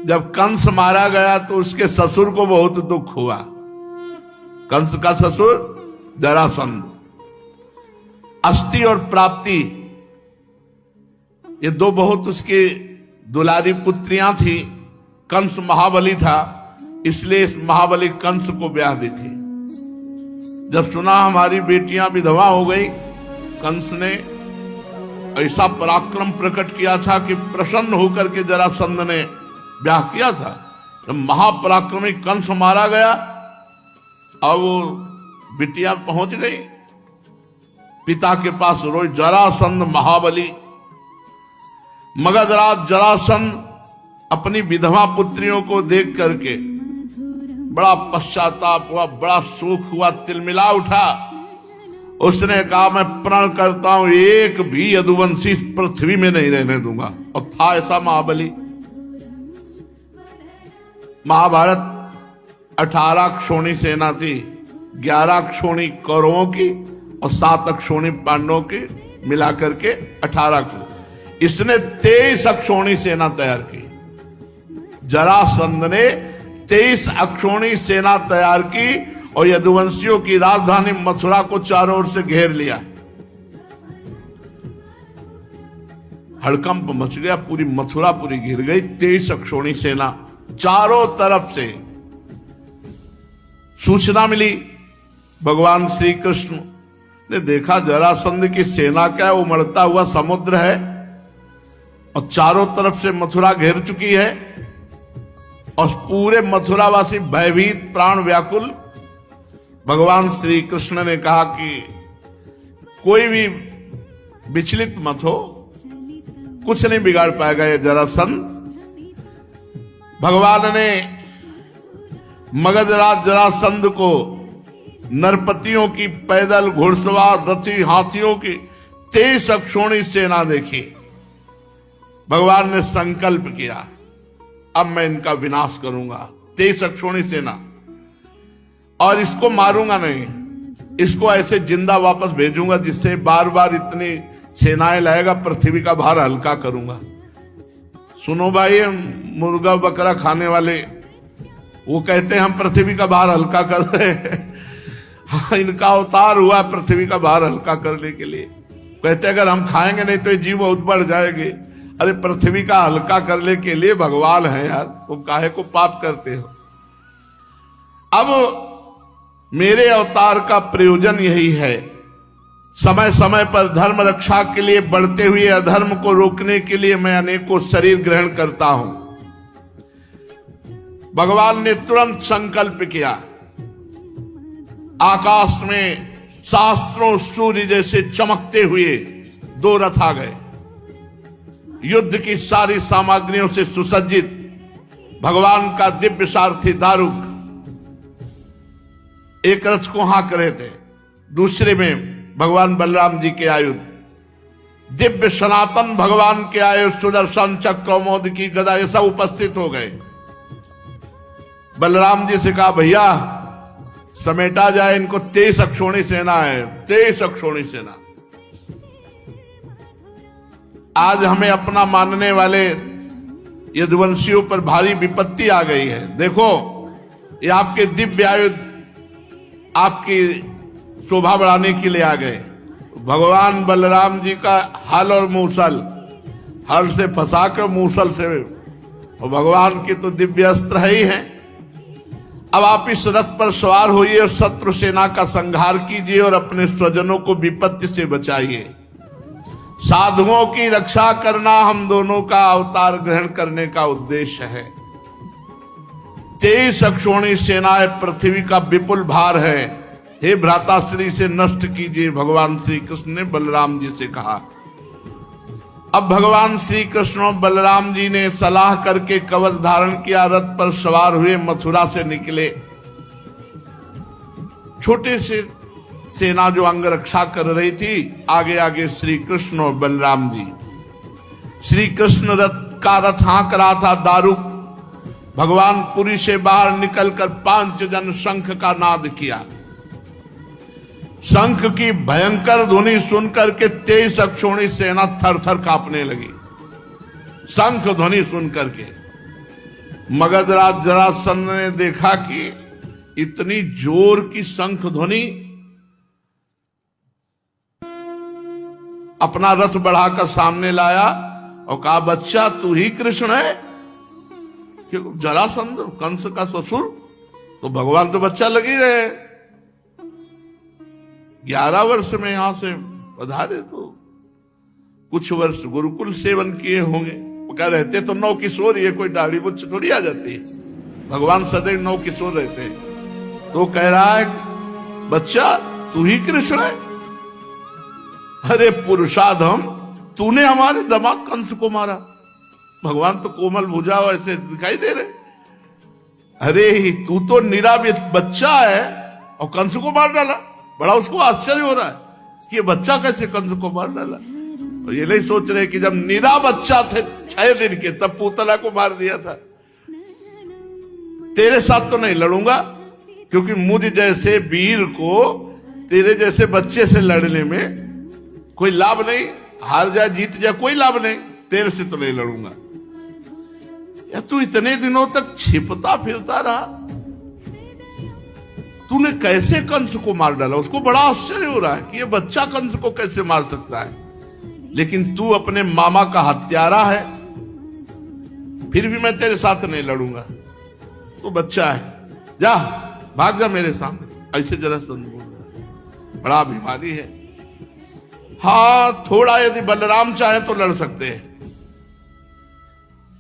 जब कंस मारा गया तो उसके ससुर को बहुत दुख हुआ। कंस का ससुर जरासंध। अस्थि और प्राप्ति ये दो बहुत उसकी दुलारी पुत्रियां थी। कंस महाबली था, इसलिए इस महाबली कंस को ब्याह दी थी। जब सुना हमारी बेटियां विधवा हो गई, कंस ने ऐसा पराक्रम प्रकट किया था कि प्रसन्न होकर के जरासंध ने ब्याह किया था। जब महापराक्रमी कंस मारा गया और वो बिटिया पहुंच गई पिता के पास, रोज जरासंध महाबली। मगधराज जरासंध अपनी विधवा पुत्रियों को देख करके बड़ा पश्चाताप हुआ, बड़ा सुख हुआ, तिलमिला उठा। उसने कहा मैं प्रण करता हूं एक भी यदुवंशी इस पृथ्वी में नहीं रहने दूंगा। और था ऐसा महाबली। महाभारत 18 क्षोणी सेना थी, 11 क्षोणी कौरवों की और 7 अक्षोणी पांडवों की, मिलाकर के 18। इसने 23 अक्षोणी सेना तैयार की। जरासंध ने 23 अक्षोणी सेना तैयार की और यदुवंशियों की राजधानी मथुरा को चारों ओर से घेर लिया। हड़कंप मच गया, पूरी मथुरा पूरी घिर गई। 23 अक्षोणी सेना, चारों तरफ से सूचना मिली। भगवान श्री कृष्ण ने देखा जरासंध की सेना क्या है, उमड़ता हुआ समुद्र है और चारों तरफ से मथुरा घेर चुकी है और पूरे मथुरावासी भयभीत, प्राण व्याकुल। भगवान श्री कृष्ण ने कहा कि कोई भी विचलित मत हो, कुछ नहीं बिगाड़ पाएगा ये जरासंध। भगवान ने मगधराज जरासंध को नरपतियों की, पैदल, घुड़सवार, रथी, हाथियों की 23 अक्षोणी सेना देखी। भगवान ने संकल्प किया अब मैं इनका विनाश करूंगा। 23 अक्षोणी सेना, और इसको मारूंगा नहीं, इसको ऐसे जिंदा वापस भेजूंगा जिससे बार बार इतनी सेनाएं लाएगा, पृथ्वी का भार हल्का करूंगा। सुनो भाई, मुर्गा बकरा खाने वाले वो कहते हैं हम पृथ्वी का भार हल्का कर रहे हैं। हाँ, इनका अवतार हुआ पृथ्वी का भार हल्का करने के लिए। कहते अगर हम खाएंगे नहीं तो ये जीव बहुत बढ़ जाएंगे। अरे पृथ्वी का हल्का करने के लिए भगवान है यार, वो काहे को पाप करते हो। अब मेरे अवतार का प्रयोजन यही है, समय समय पर धर्म रक्षा के लिए, बढ़ते हुए अधर्म को रोकने के लिए मैं अनेकों शरीर ग्रहण करता हूं। भगवान ने तुरंत संकल्प किया। आकाश में शास्त्रों सूर्य जैसे चमकते हुए 2 रथ आ गए, युद्ध की सारी सामग्रियों से सुसज्जित। भगवान का दिव्य सारथी दारुक एक रथ को हाँक रहे थे, दूसरे में भगवान बलराम जी के आयुध, दिव्य सनातन भगवान के आयुध, सुदर्शन चक्र, मोद की गदा, ये सब उपस्थित हो गए। बलराम जी से कहा भैया समेटा जाए इनको, 23 अक्षोणी सेना है, 23 अक्षोणी सेना। आज हमें अपना मानने वाले यदुवंशियों पर भारी विपत्ति आ गई है। देखो ये आपके दिव्य आयुध आपकी शोभा बढ़ाने के लिए आ गए। भगवान बलराम जी का हल और मूसल, हल से फंसाकर मूसल से, और भगवान की तो दिव्य अस्त्र है ही है। अब आप इस रथ पर सवार होइए और शत्रु सेना का संहार कीजिए और अपने स्वजनों को विपत्ति से बचाइए। साधुओं की रक्षा करना हम दोनों का अवतार ग्रहण करने का उद्देश्य है। 23 अक्षोणी सेनाएं पृथ्वी का विपुल भार है, हे भ्राताश्री से नष्ट कीजिए, भगवान श्री कृष्ण ने बलराम जी से कहा। अब भगवान श्री कृष्ण और बलराम जी ने सलाह करके कवच धारण किया, रथ पर सवार हुए, मथुरा से निकले। छोटे से सेना जो अंग रक्षा कर रही थी, आगे आगे श्री कृष्ण और बलराम जी। श्री कृष्ण रथ हाँक रहा था दारुक। भगवान पुरी से बाहर निकलकर 5 जन शंख का नाद किया। शंख की भयंकर ध्वनि सुनकर के 23 अक्षोणी सेना थर थर कांपने लगी। शंख ध्वनि सुनकर के मगधराज जरासंध ने देखा कि इतनी जोर की शंख ध्वनि, अपना रथ बढ़ाकर सामने लाया और कहा, बच्चा तू ही कृष्ण है? क्यों? जरासंध कंस का ससुर, तो भगवान तो बच्चा लग ही रहे। 11 वर्ष में यहां से पधारे तो कुछ वर्ष गुरुकुल सेवन किए होंगे। क्या रहते तो 9 किशोर, ये कोई दाढ़ी मुझ थोड़ी आ जाती है। भगवान सदैव 9 किशोर रहते हैं। तो कह रहा है, बच्चा तू ही कृष्ण है? अरे पुरुषाधम, तूने हमारे दामाद कंस को मारा। भगवान तो कोमल भुजा ऐसे दिखाई दे रहे। अरे तू तो निरा बच्चा है और कंस को मार डाला। बड़ा उसको आश्चर्य हो रहा है कि ये बच्चा कैसे कंस को मार डाला। और ये नहीं सोच रहे कि जब निरा बच्चा थे 6 दिन के, तब पूतला को मार दिया था। तेरे साथ तो नहीं लड़ूंगा, क्योंकि मुझ जैसे वीर को तेरे जैसे बच्चे से लड़ने में कोई लाभ नहीं। हार जाए जीत जाए कोई लाभ नहीं, तेरे से तो नहीं लड़ूंगा। या तू इतने दिनों तक छिपता फिरता रहा, तूने कैसे कंस को मार डाला? उसको बड़ा आश्चर्य हो रहा है कि ये बच्चा कंस को कैसे मार सकता है। लेकिन तू अपने मामा का हत्यारा है, फिर भी मैं तेरे साथ नहीं लड़ूंगा। तू बच्चा है, जा भाग जा मेरे सामने। ऐसे जरासंध बोल रहा है, बड़ा अभिमानी है। हाँ, थोड़ा यदि बलराम चाहे तो लड़ सकते हैं।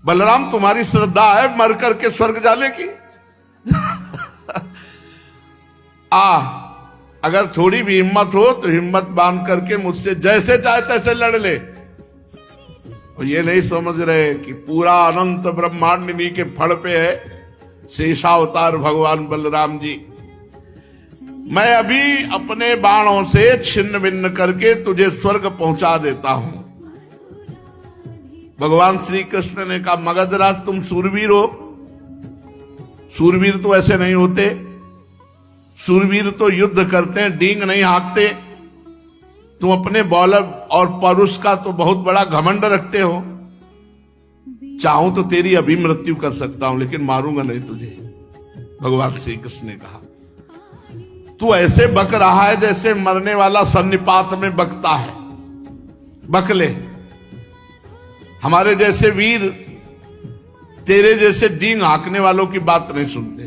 बलराम तुम्हारी श्रद्धा है मर करके स्वर्ग जाने की। अगर थोड़ी भी हिम्मत हो तो हिम्मत बांध करके मुझसे जैसे चाहे तैसे लड़ ले। और ये नहीं समझ रहे कि पूरा अनंत ब्रह्मांड इन्हीं के फड़ पे है। शेषावतार भगवान बलराम जी, मैं अभी अपने बाणों से छिन्न भिन्न करके तुझे स्वर्ग पहुंचा देता हूं। भगवान श्री कृष्ण ने कहा, मगधराज तुम सूरवीर हो? सूरवीर तो ऐसे नहीं होते। सूरवीर तो युद्ध करते हैं, डींग नहीं हाँकते। तुम अपने बल और परुष का तो बहुत बड़ा घमंड रखते हो। चाहूं तो तेरी अभी मृत्यु कर सकता हूं, लेकिन मारूंगा नहीं तुझे। भगवान श्री कृष्ण ने कहा, तू ऐसे बक रहा है जैसे मरने वाला सन्निपात में बकता है। बकले, हमारे जैसे वीर तेरे जैसे डींग हाँकने वालों की बात नहीं सुनते।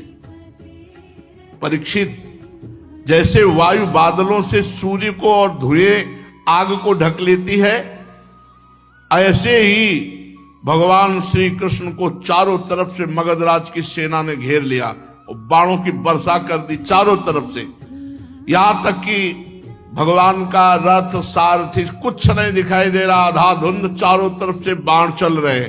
परीक्षित, जैसे वायु बादलों से सूर्य को और धुएं आग को ढक लेती है, ऐसे ही भगवान श्री कृष्ण को चारों तरफ से मगधराज की सेना ने घेर लिया और बाणों की वर्षा कर दी चारों तरफ से। यहां तक कि भगवान का रथ सारथी कुछ नहीं दिखाई दे रहा, आधा धुंध, चारों तरफ से बाण चल रहे।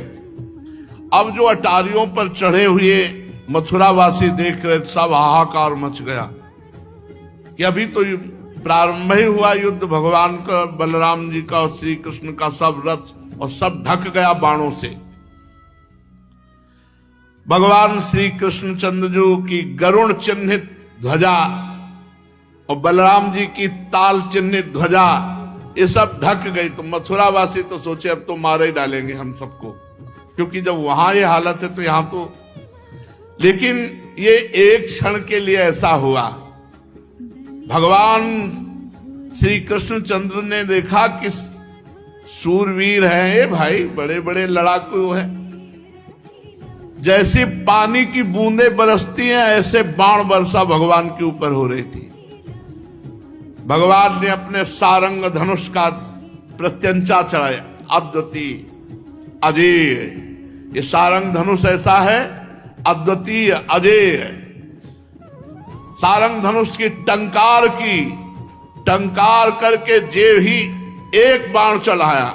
अब जो अटारियों पर चढ़े हुए मथुरावासी देख रहे, सब हाहाकार मच गया कि अभी तो प्रारंभ ही हुआ युद्ध। भगवान का, बलराम जी का और श्री कृष्ण का सब रथ और सब ढक गया बाणों से। भगवान श्री कृष्ण चंद्रजू की गरुण चिन्हित ध्वजा और बलराम जी की ताल चिन्हित ध्वजा, ये सब ढक गई। तो मथुरावासी तो सोचे अब तो मार ही डालेंगे हम सबको, क्योंकि जब वहां ये हालत है तो यहां तो। लेकिन ये एक क्षण के लिए ऐसा हुआ। भगवान श्री कृष्णचंद्र ने देखा कि सूरवीर हैं ये भाई, बड़े बड़े लड़ाकू हैं। जैसे पानी की बूंदें बरसती हैं, ऐसे बाण वर्षा भगवान के ऊपर हो रही थी। भगवान ने अपने सारंग धनुष का प्रत्यंचा चढ़ाया, अद्वितीय अजेय। ये सारंग धनुष ऐसा है, अद्वितीय अजेय। सारंग धनुष की टंकार करके जेव ही एक बाण चढ़ाया।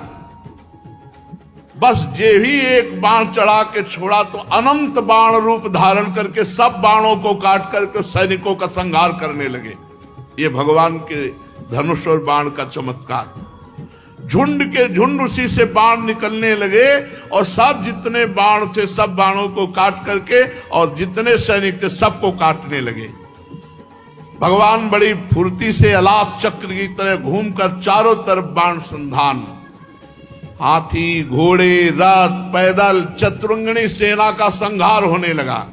बस जेव ही एक बाण चढ़ा के छोड़ा तो अनंत बाण रूप धारण करके सब बाणों को काट करके सैनिकों का संहार करने लगे। ये भगवान के धनुष और बाण का चमत्कार। झुंड के झुंड उसी से बाण निकलने लगे और सब जितने बाण थे सब बाणों को काट करके और जितने सैनिक थे सबको काटने लगे। भगवान बड़ी फुर्ती से अलाप चक्र की तरह घूमकर चारों तरफ बाण संधान। हाथी, घोड़े, रथ, पैदल, चतुरंगिणी सेना का संहार होने लगा।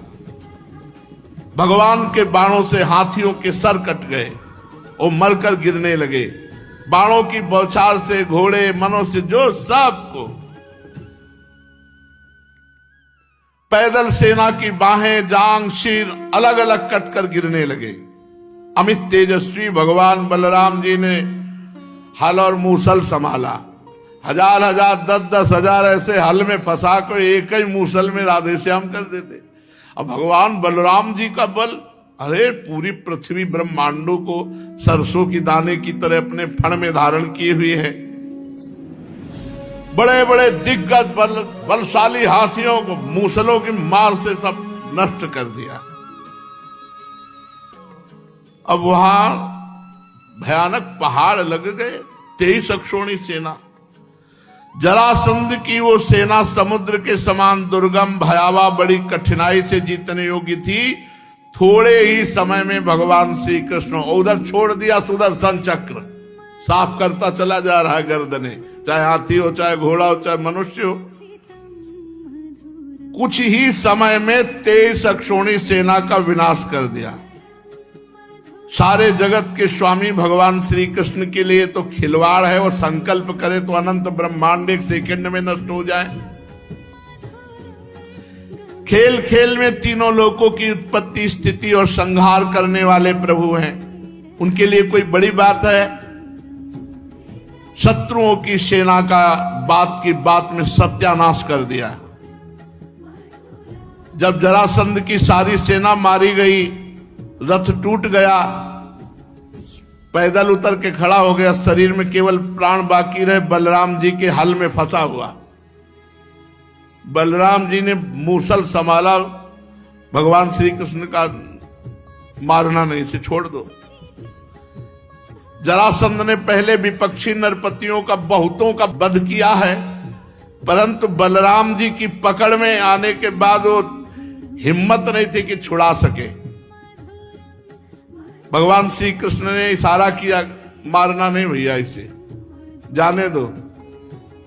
भगवान के बाणों से हाथियों के सर कट गए और मरकर गिरने लगे। बाणों की बौछार से घोड़े, मनुष्य, जो सबको, पैदल सेना की बाहें, जांग, सिर अलग अलग कटकर गिरने लगे। अमित तेजस्वी भगवान बलराम जी ने हल और मूसल संभाला। हजार हजार, 10-10 हजार ऐसे हल में फंसा कर एक ही मूसल में राधे श्याम कर देते। अब भगवान बलराम जी का बल, अरे पूरी पृथ्वी ब्रह्मांडों को सरसों की दाने की तरह अपने फण में धारण किए हुए है। बड़े बड़े दिग्गज बलशाली हाथियों को मूसलों की मार से सब नष्ट कर दिया। अब वहां भयानक पहाड़ लग गए। 23 अक्षोणी सेना, जरासंध की वो सेना समुद्र के समान दुर्गम, भयावह, बड़ी कठिनाई से जीतने योग्य थी। थोड़े ही समय में भगवान श्री कृष्ण उधर छोड़ दिया सुदर्शन चक्र, साफ करता चला जा रहा है गर्दने, चाहे हाथी हो, चाहे घोड़ा हो, चाहे मनुष्य हो। कुछ ही समय में 23 अक्षोणी सेना का विनाश कर दिया। सारे जगत के स्वामी भगवान श्री कृष्ण के लिए तो खिलवाड़ है, और संकल्प करे तो अनंत ब्रह्मांड एक सेकंड में नष्ट हो जाए। खेल खेल में तीनों लोकों की उत्पत्ति, स्थिति और संहार करने वाले प्रभु हैं। उनके लिए कोई बड़ी बात है? शत्रुओं की सेना का बात की बात में सत्यानाश कर दिया। जब जरासंध की सारी सेना मारी गई, रथ टूट गया, पैदल उतर के खड़ा हो गया, शरीर में केवल प्राण बाकी रहे, बलराम जी के हल में फंसा हुआ। बलराम जी ने मूसल संभाला, भगवान श्री कृष्ण का मारना नहीं, से छोड़ दो। जरासंध ने पहले विपक्षी नरपतियों का बहुतों का वध किया है, परंतु बलराम जी की पकड़ में आने के बाद वो हिम्मत नहीं थी कि छुड़ा सके। भगवान श्री कृष्ण ने इशारा किया, मारना नहीं भैया, इसे जाने दो,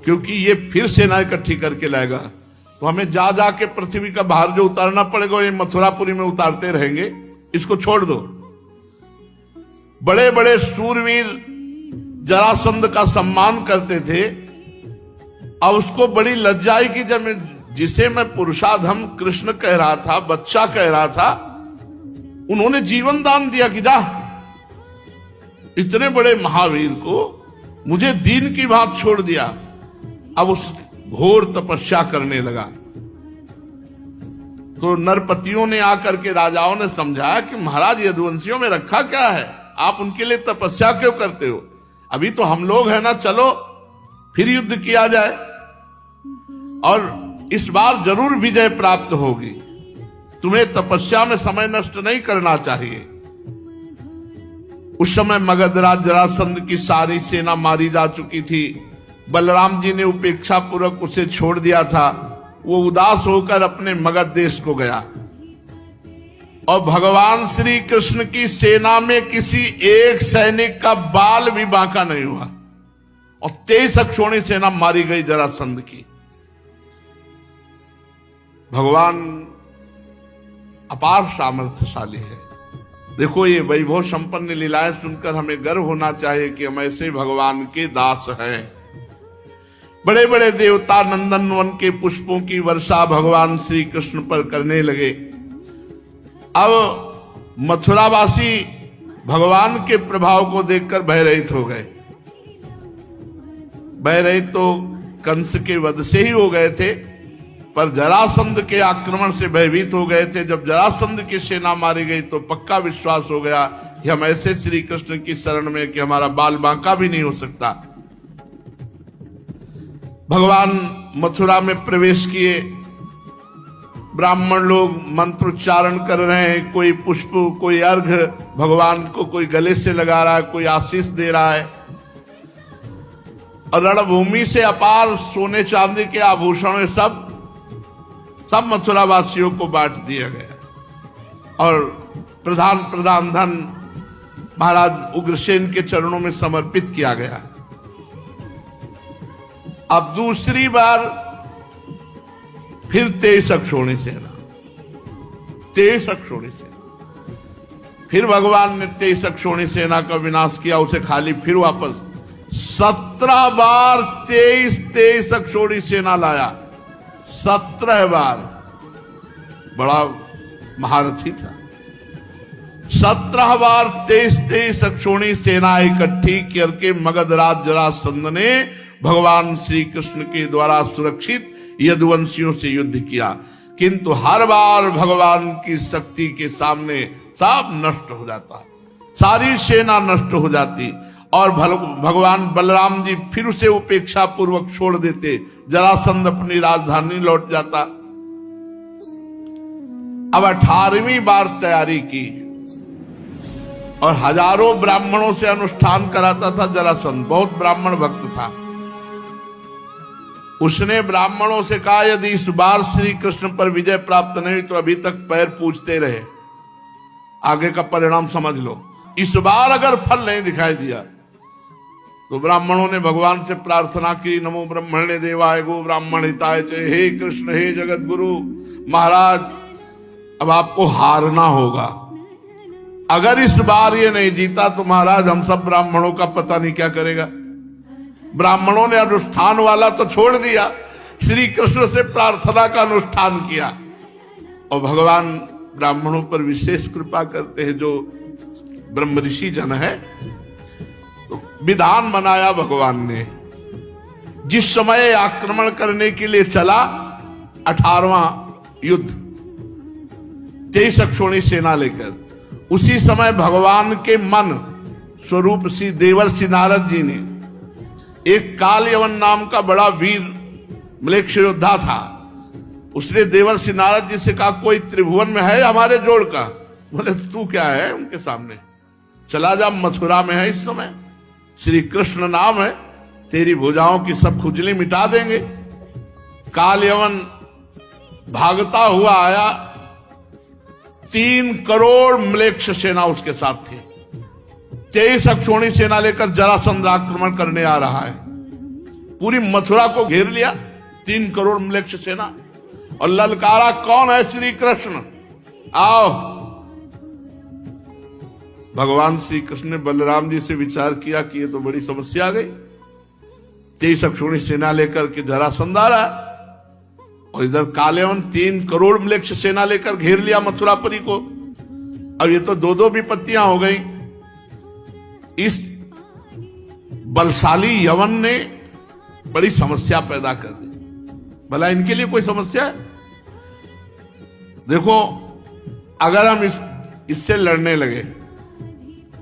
क्योंकि ये फिर सेना इकट्ठी करके लाएगा, तो हमें जा जा के पृथ्वी का भार जो उतारना पड़ेगा, ये मथुरापुरी में उतारते रहेंगे, इसको छोड़ दो। बड़े बड़े सूरवीर जरासंध का सम्मान करते थे। अब उसको बड़ी लज्जा आई कि जब जिसे मैं पुरुषाधम कृष्ण कह रहा था, बच्चा कह रहा था, उन्होंने जीवन दान दिया कि जा, इतने बड़े महावीर को मुझे दीन की बात छोड़ दिया। अब उस घोर तपस्या करने लगा। तो नरपतियों ने आकर के राजाओं ने समझाया कि महाराज, यदुवंशियों में रखा क्या है, आप उनके लिए तपस्या क्यों करते हो? अभी तो हम लोग हैं ना, चलो फिर युद्ध किया जाए, और इस बार जरूर विजय प्राप्त होगी। तुम्हें तपस्या में समय नष्ट नहीं करना चाहिए। उस समय मगधराज जरासंध की सारी सेना मारी जा चुकी थी। बलराम जी ने उपेक्षा पूर्वक उसे छोड़ दिया था। वो उदास होकर अपने मगध देश को गया, और भगवान श्री कृष्ण की सेना में किसी एक सैनिक का बाल भी बांका नहीं हुआ, और 23 अक्षोणी सेना मारी गई जरासंध की। भगवान अपार सामर्थ्यशाली है। देखो, ये वैभव संपन्न लीलाएं सुनकर हमें गर्व होना चाहिए कि हम ऐसे भगवान के दास हैं। बड़े बड़े देवता नंदन वन के पुष्पों की वर्षा भगवान श्री कृष्ण पर करने लगे। अब मथुरावासी भगवान के प्रभाव को देखकर भयरहित हो गए। भयरहित तो कंस के वध से ही हो गए थे, पर जरासंध के आक्रमण से भयभीत हो गए थे। जब जरासंध की सेना मारी गई तो पक्का विश्वास हो गया कि हम ऐसे श्री कृष्ण की शरण में कि हमारा बाल बांका भी नहीं हो सकता। भगवान मथुरा में प्रवेश किए। ब्राह्मण लोग मंत्रोच्चारण कर रहे हैं, कोई पुष्प, कोई अर्घ भगवान को कोई गले से लगा रहा है, कोई आशीष दे रहा है, और रणभूमि से अपार सोने चांदी के आभूषण सब मथुरा वासियों को बांट दिया गया, और प्रधान धन महाराज उग्रसेन के चरणों में समर्पित किया गया। अब दूसरी बार फिर 23 अक्षौणी सेना, 23 अक्षौणी सेना। फिर भगवान ने 23 अक्षौणी सेना का विनाश किया, उसे खाली फिर वापस 17 बार 23 अक्षौणी सेना लाया। 17 बार, बड़ा महारथी था। 17 बार 23 अक्षौणी सेना इकट्ठी करके मगधराज जरासंध ने भगवान श्री कृष्ण के द्वारा सुरक्षित यदुवंशियों से युद्ध किया, किंतु हर बार भगवान की शक्ति के सामने सब नष्ट हो जाता, सारी सेना नष्ट हो जाती और भगवान बलराम जी फिर उसे उपेक्षा पूर्वक छोड़ देते। जरासंध अपनी राजधानी लौट जाता। अब 18वीं बार तैयारी की और हजारों ब्राह्मणों से अनुष्ठान कराता था जरासंध। बहुत ब्राह्मण भक्त था। उसने ब्राह्मणों से कहा, यदि इस बार श्री कृष्ण पर विजय प्राप्त नहीं तो अभी तक पैर पूजते रहे, आगे का परिणाम समझ लो। इस बार अगर फल नहीं दिखाई दिया तो ब्राह्मणों ने भगवान से प्रार्थना की, नमो ब्रह्मण्य देवाय गो ब्राह्मण हिताय च, हे कृष्ण हे जगत गुरु महाराज, अब आपको हारना होगा। अगर इस बार ये नहीं जीता तो महाराज हम सब ब्राह्मणों का पता नहीं क्या करेगा। ब्राह्मणों ने अनुष्ठान वाला तो छोड़ दिया, श्री कृष्ण से प्रार्थना का अनुष्ठान किया और भगवान ब्राह्मणों पर विशेष कृपा करते हैं, जो ब्रह्म ऋषि जन है। तो विधान बनाया भगवान ने, जिस समय आक्रमण करने के लिए चला 18वां युद्ध 23 अक्षौणी सेना लेकर, उसी समय भगवान के मन स्वरूप श्री देवर्षि नारद जी ने, एक काल यवन नाम का बड़ा वीर म्लेच्छ योद्धा था, उसने देवर्षि नारद जी से कहा, कोई त्रिभुवन में है हमारे जोड़ का? बोले तू क्या है उनके सामने, चला जा, मथुरा में है इस समय, श्री कृष्ण नाम है, तेरी भुजाओं की सब खुजली मिटा देंगे। काल यवन भागता हुआ आया, 3 करोड़ म्लेच्छ सेना उसके साथ थी। 23 अक्षौणी सेना लेकर जरासंध आक्रमण करने आ रहा है। पूरी मथुरा को घेर लिया 3 करोड़ म्लेच्छ सेना और ललकारा, कौन है? श्री कृष्ण, आओ। भगवान श्री कृष्ण ने बलराम जी से विचार किया कि ये तो बड़ी समस्या आ गई। 23 अक्षौणी सेना लेकर के जरासंध आ रहा है और इधर कालेवन 3 करोड़ म्लेच्छ सेना लेकर घेर लिया मथुरापुरी को। अब ये तो दो विपत्तियां हो गई। इस बलशाली यवन ने बड़ी समस्या पैदा कर दी। भला इनके लिए कोई समस्या है? देखो, अगर हम इससे लड़ने लगे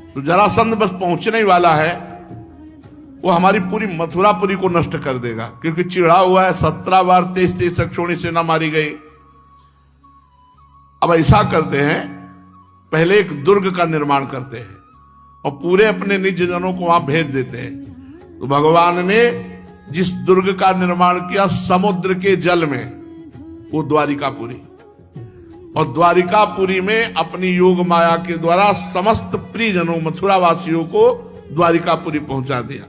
तो जरासंध बस पहुंचने ही वाला है, वो हमारी पूरी मथुरापुरी को नष्ट कर देगा, क्योंकि चिढ़ा हुआ है। 17 बार 23 अक्षौणी सेना मारी गई। अब ऐसा करते हैं, पहले एक दुर्ग का निर्माण करते हैं और पूरे अपने निज जनों को वहां भेज देते हैं। तो भगवान ने जिस दुर्ग का निर्माण किया समुद्र के जल में, वो द्वारिकापुरी, और द्वारिकापुरी में अपनी योग माया के द्वारा समस्त प्रियजनों मथुरा वासियों को द्वारिकापुरी पहुंचा दिया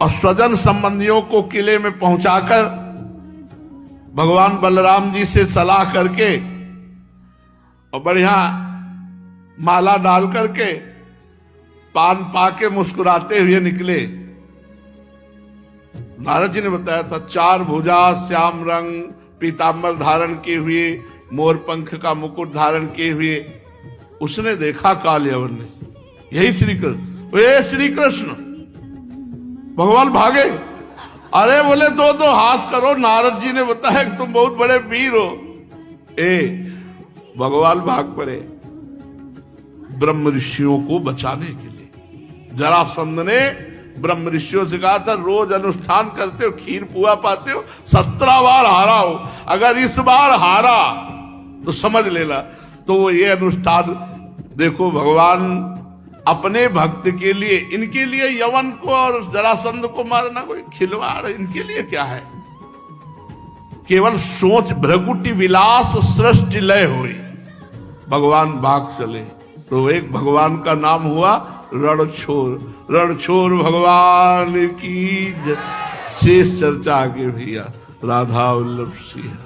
और स्वजन संबंधियों को किले में पहुंचाकर भगवान बलराम जी से सलाह करके और बढ़िया माला डाल करके पान पाके मुस्कुराते हुए निकले। नारद जी ने बताया था, 4 भुजा, श्याम रंग पीतांबर धारण किए हुए, मोर पंख का मुकुट धारण किए हुए उसने देखा काल यवन ने, यही श्री कृष्ण। वे श्री कृष्ण, भगवान भागे। अरे बोले 2-2 हाथ करो, नारद जी ने बताया कि तुम बहुत बड़े वीर हो। भगवान भाग पड़े ब्रह्म ऋषियों को बचाने के लिए। जरासंध ने ब्रह्म ऋषियों से कहा था, रोज अनुष्ठान करते हो, खीर पुआ पाते हो, 17 बार हारा हो, अगर इस बार हारा तो समझ लेना। तो वो ये अनुष्ठान देखो, भगवान अपने भक्त के लिए, इनके लिए यवन को और जरासंध को मारना कोई खिलवाड़ इनके लिए क्या है? केवल सोच भ्रगुटी विलास सृष्टि लय हुई, भगवान भाग चले। तो एक भगवान का नाम हुआ रणछोर। रणछोर भगवान की शेष चर्चा आगे भैया। राधा वल्लभ सिंह।